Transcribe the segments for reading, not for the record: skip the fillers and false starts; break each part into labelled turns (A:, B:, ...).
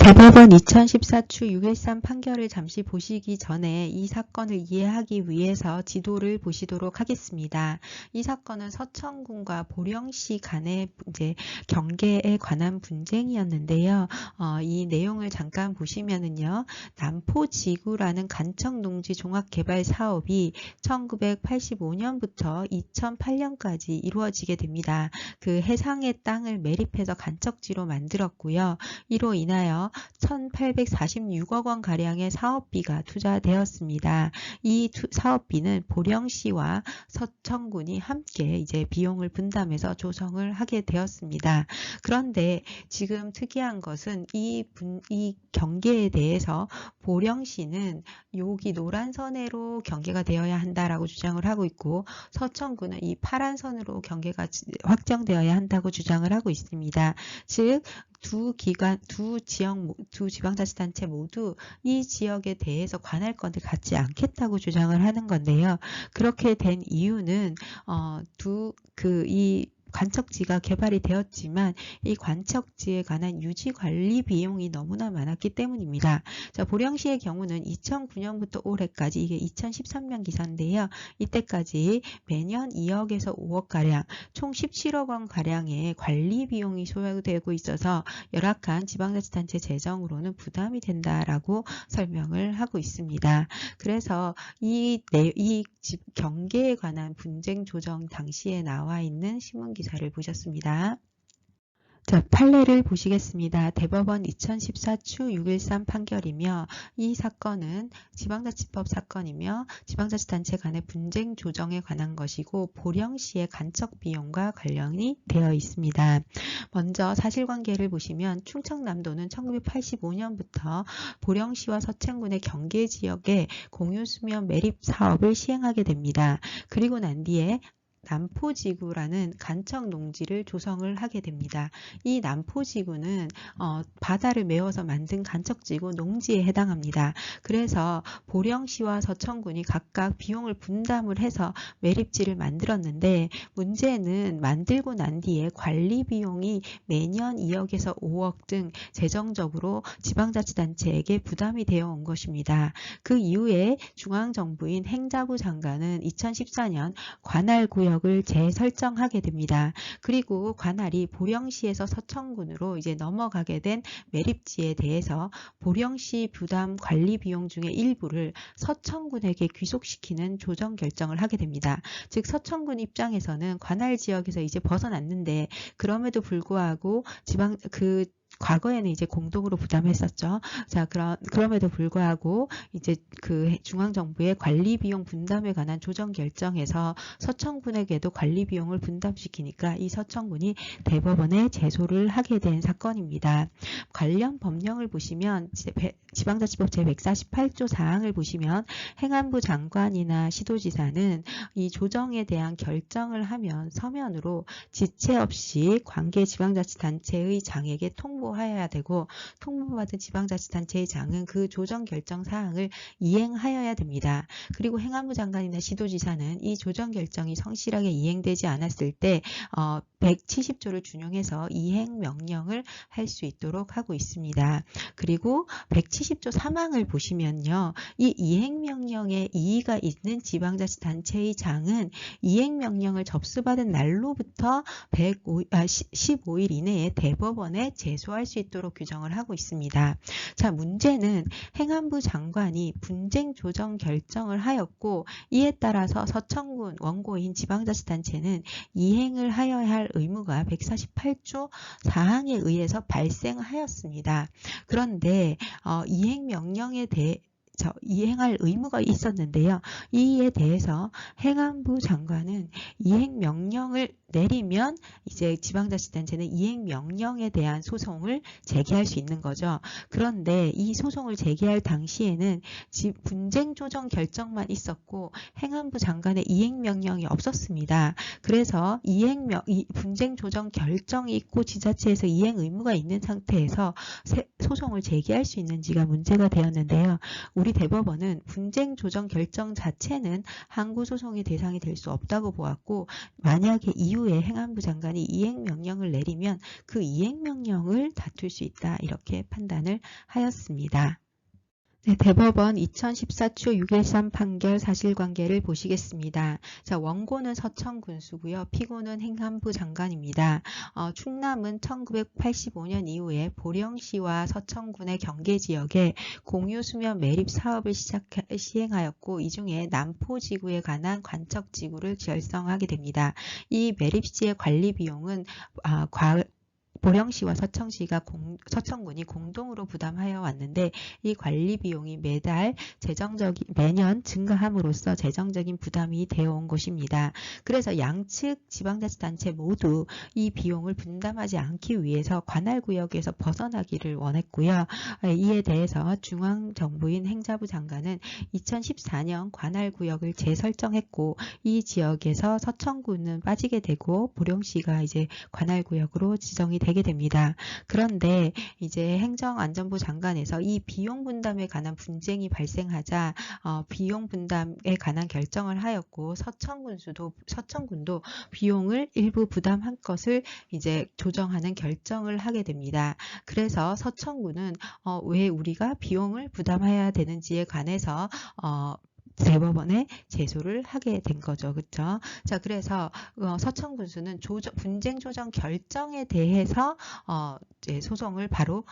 A: 대법원 2014 추 613 판결을 잠시 보시기 전에 이 사건을 이해하기 위해서 지도를 보시도록 하겠습니다. 이 사건은 서천군과 보령시 간의 경계에 관한 분쟁이었는데요. 이 내용을 잠깐 보시면은요, 남포지구라는 간척농지 종합개발 사업이 1985년부터 2008년까지 이루어지게 됩니다. 그 해상의 땅을 매립해서 간척지로 만들었고요. 이로 인하여 1,846억 원 가량의 사업비가 투자되었습니다. 이 사업비는 보령시와 서천군이 함께 이제 비용을 분담해서 조성을 하게 되었습니다. 그런데 지금 특이한 것은 이 경계에 대해서 보령시는 여기 노란 선으로 경계가 되어야 한다라고 주장을 하고 있고, 서천군은 이 파란 선으로 경계가 확정되어야 한다고 주장을 하고 있습니다. 즉 두 지방자치단체 모두 이 지역에 대해서 관할권을 갖지 않겠다고 주장을 하는 건데요. 그렇게 된 이유는 이 관척지가 개발이 되었지만 이 관척지에 관한 유지 관리 비용이 너무나 많았기 때문입니다. 자, 보령시의 경우는 2009년부터 올해까지, 이게 2013년 기사인데요. 이때까지 매년 2억에서 5억 가량, 총 17억 원 가량의 관리 비용이 소요되고 있어서 열악한 지방자치단체 재정으로는 부담이 된다라고 설명을 하고 있습니다. 그래서 이 경계에 관한 분쟁 조정 당시에 나와 있는 신문 기사를 보셨습니다. 자, 판례를 보시겠습니다. 대법원 2014 추 613 판결이며, 이 사건은 지방자치법 사건이며 지방자치단체 간의 분쟁 조정에 관한 것이고 보령시의 간척 비용과 관련이 되어 있습니다. 먼저 사실관계를 보시면 충청남도는 1985년부터 보령시와 서천군의 경계지역에 공유수면 매립 사업을 시행하게 됩니다. 그리고 난 뒤에 남포지구라는 간척 농지를 조성을 하게 됩니다. 이 남포지구는 바다를 메워서 만든 간척지고 농지에 해당합니다. 그래서 보령시와 서천군이 각각 비용을 분담을 해서 매립지를 만들었는데, 문제는 만들고 난 뒤에 관리 비용이 매년 2억에서 5억 등 재정적으로 지방자치단체에게 부담이 되어 온 것입니다. 그 이후에 중앙정부인 행자부 장관은 2014년 관할구역을 재설정하게 됩니다. 그리고 관할이 보령시에서 서천군으로 이제 넘어가게 된 매립지에 대해서 보령시 부담 관리 비용 중의 일부를 서천군에게 귀속시키는 조정 결정을 하게 됩니다. 즉 서천군 입장에서는 관할 지역에서 이제 벗어났는데, 그럼에도 불구하고 과거에는 이제 공동으로 부담했었죠. 자, 그럼에도 불구하고 이제 그 중앙정부의 관리 비용 분담에 관한 조정 결정에서 서천군에게도 관리 비용을 분담시키니까 이 서천군이 대법원에 제소를 하게 된 사건입니다. 관련 법령을 보시면 지방자치법 제148조 사항을 보시면 행안부 장관이나 시도지사는 이 조정에 대한 결정을 하면 서면으로 지체 없이 관계 지방자치단체의 장에게 통보하여야 되고, 통보받은 지방자치단체의 장은 그 조정 결정 사항을 이행하여야 됩니다. 그리고 행안부 장관이나 시도지사는 이 조정 결정이 성실하게 이행되지 않았을 때 170조를 준용해서 이행 명령을 할 수 있도록 하고 있습니다. 그리고 170조 3항을 보시면요, 이 이행 명령에 이의가 있는 지방자치단체의 장은 이행 명령을 접수받은 날로부터 15일 이내에 대법원에 제소할 수 있도록 규정을 하고 있습니다. 자, 문제는 행안부 장관이 분쟁 조정 결정을 하였고, 이에 따라서 서천군 원고인 지방자치단체는 이행을 하여야 할 의무가 148조 4항에 의해서 발생하였습니다. 그런데 이행 명령에 대해 이행할 의무가 있었는데요. 이에 대해서 행안부 장관은 이행 명령을 내리면 이제 지방자치단체는 이행 명령에 대한 소송을 제기할 수 있는 거죠. 그런데 이 소송을 제기할 당시에는 분쟁 조정 결정만 있었고 행안부 장관의 이행 명령이 없었습니다. 그래서 분쟁 조정 결정이 있고 지자체에서 이행 의무가 있는 상태에서 소송을 제기할 수 있는지가 문제가 되었는데요. 우리 우리 대법원은 분쟁 조정 결정 자체는 항고소송의 대상이 될 수 없다고 보았고, 만약에 이후에 행안부 장관이 이행명령을 내리면 그 이행명령을 다툴 수 있다, 이렇게 판단을 하였습니다. 네, 대법원 2014초 613 판결 사실관계를 보시겠습니다. 자, 원고는 서천군수고요. 피고는 행안부 장관입니다. 충남은 1985년 이후에 보령시와 서천군의 경계지역에 공유수면 매립 사업을 시행하였고, 이 중에 남포지구에 관한 관척지구를 결성하게 됩니다. 이 매립시의 관리 비용은 보령시와 서천군이 공동으로 부담하여 왔는데, 이 관리 비용이 매년 증가함으로써 재정적인 부담이 되어 온 것입니다. 그래서 양측 지방자치단체 모두 이 비용을 분담하지 않기 위해서 관할구역에서 벗어나기를 원했고요. 이에 대해서 중앙정부인 행자부 장관은 2014년 관할구역을 재설정했고, 이 지역에서 서천군은 빠지게 되고 보령시가 이제 관할구역으로 지정이 되게 됩니다. 그런데 이제 행정안전부 장관에서 이 비용 분담에 관한 분쟁이 발생하자 비용 분담에 관한 결정을 하였고, 서천군도 비용을 일부 부담한 것을 이제 조정하는 결정을 하게 됩니다. 그래서 서천군은 왜 우리가 비용을 부담해야 되는지에 관해서 대법원에 제소를 하게 된 거죠. 그렇죠? 자, 그래서 서천군수는 분쟁 조정 결정에 대해서 이제 소송을 바로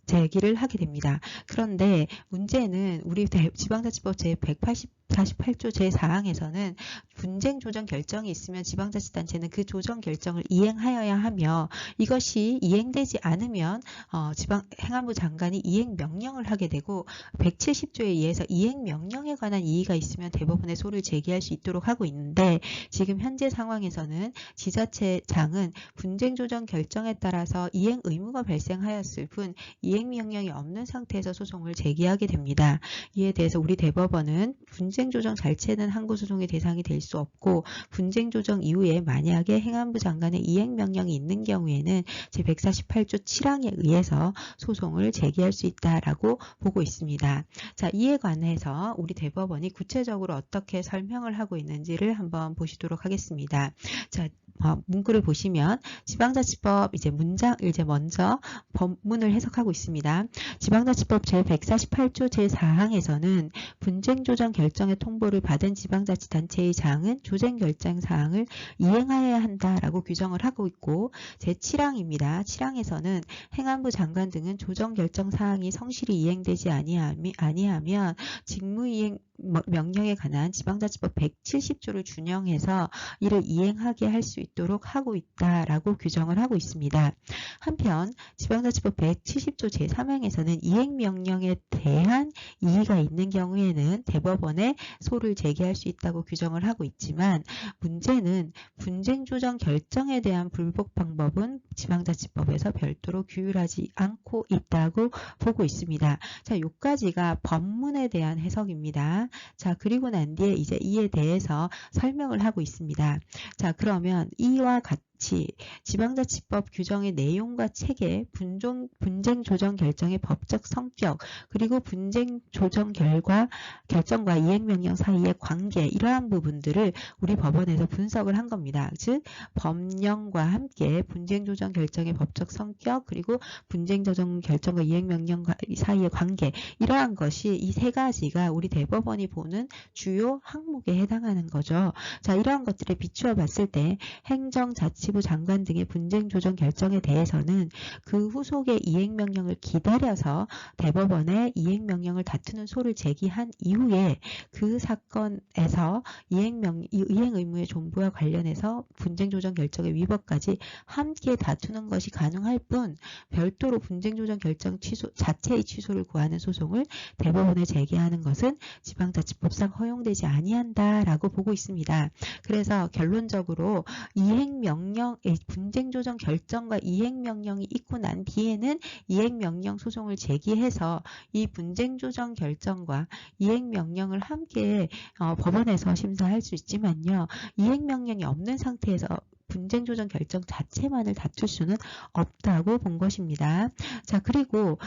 A: 제기를 하게 됩니다. 그런데 문제는 우리 지방자치법 제148조 제4항에서는 분쟁 조정 결정이 있으면 지방자치단체는 그 조정 결정을 이행하여야 하며, 이것이 이행되지 않으면 행안부 장관이 이행명령을 하게 되고, 170조에 의해서 이행명령에 관한 이의가 있으면 대법원에 소를 제기할 수 있도록 하고 있는데, 지금 현재 상황에서는 지자체장은 분쟁 조정 결정에 따라서 이행 의무가 발생하였을 뿐 이행명령이 없는 상태에서 소송을 제기하게 됩니다. 이에 대해서 우리 대법원은 분쟁 조정 자체는 항고소송의 대상이 될 수 없고, 분쟁 조정 이후에 만약에 행안부 장관의 이행명령이 있는 경우에는 제148조 7항에 의해서 소송을 제기할 수 있다라고 보고 있습니다. 자, 이에 관해서 우리 대법원이 구체적으로 어떻게 설명을 하고 있는지를 한번 보시도록 하겠습니다. 자, 문구를 보시면 지방자치법 먼저 법문을 해석하고 있습니다. 지방자치법 제148조 제4항에서는 분쟁 조정 결정의 통보를 받은 지방자치단체의 장은 조정 결정 사항을 이행하여야 한다라고 규정을 하고 있고, 제7항입니다. 7항에서는 행안부 장관 등은 조정 결정 사항이 성실히 이행되지 아니하면 직무이행 명령에 관한 지방자치법 170조를 준용해서 이를 이행하게 할 수 있도록 하고 있다라고 규정을 하고 있습니다. 한편 지방자치법 170조 제3항에서는 이행명령에 대한 이의가 있는 경우에는 대법원에 소를 제기할 수 있다고 규정을 하고 있지만, 문제는 분쟁 조정 결정에 대한 불복 방법은 지방자치법에서 별도로 규율하지 않고 있다고 보고 있습니다. 자, 요까지가 법문에 대한 해석입니다. 자, 그리고 난 뒤에 이제 이에 대해서 설명을 하고 있습니다. 자, 그러면 이와 같이 지방자치법 규정의 내용과 체계, 분쟁 조정 결정의 법적 성격, 그리고 분쟁 조정 결정과 이행명령 사이의 관계, 이러한 부분들을 우리 법원에서 분석을 한 겁니다. 즉, 법령과 함께 분쟁 조정 결정의 법적 성격, 그리고 분쟁 조정 결정과 이행명령 사이의 관계, 이러한 것이 이 세 가지가 우리 대법원이 보는 주요 항목에 해당하는 거죠. 자, 이러한 것들에 비추어 봤을 때 행정자치부 장관 등의 분쟁 조정 결정에 대해서는 그 후속의 이행명령을 기다려서 대법원에 이행명령을 다투는 소를 제기한 이후에 그 사건에서 이행 의무의 존부와 관련해서 분쟁 조정 결정의 위법까지 함께 다투는 것이 가능할 뿐, 별도로 분쟁 조정 결정 자체의 취소를 구하는 소송을 대법원에 제기하는 것은 지방자치법상 허용되지 아니한다라고 보고 있습니다. 그래서 결론적으로 분쟁 조정 결정과 이행명령이 있고 난 뒤에는 이행명령 소송을 제기해서 이 분쟁 조정 결정과 이행명령을 함께 법원에서 심사할 수 있지만요, 이행명령이 없는 상태에서 분쟁 조정 결정 자체만을 다툴 수는 없다고 본 것입니다. 자, 그리고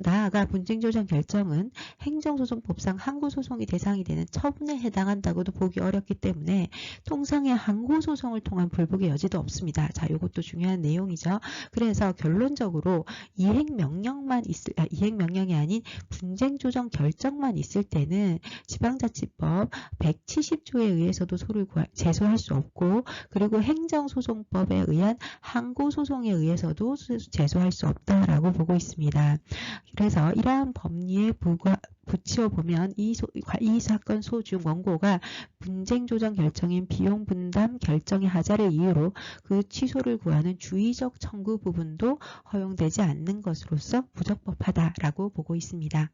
A: 나아가 분쟁 조정 결정은 행정소송법상 항고소송이 대상이 되는 처분에 해당한다고도 보기 어렵기 때문에 통상의 항고소송을 통한 불복의 여지도 없습니다. 자, 이것도 중요한 내용이죠. 그래서 결론적으로 이행명령이 아닌 분쟁 조정 결정만 있을 때는 지방자치법 170조에 의해서도 소를 제소할 수 없고, 그리고 행정소송법에 의한 항고소송에 의해서도 제소할 수 없다라고 보고 있습니다. 그래서 이러한 법리에 붙여 보면 이 사건 소중 원고가 분쟁 조정 결정인 비용 분담 결정의 하자를 이유로 그 취소를 구하는 주의적 청구 부분도 허용되지 않는 것으로서 부적법하다라고 보고 있습니다.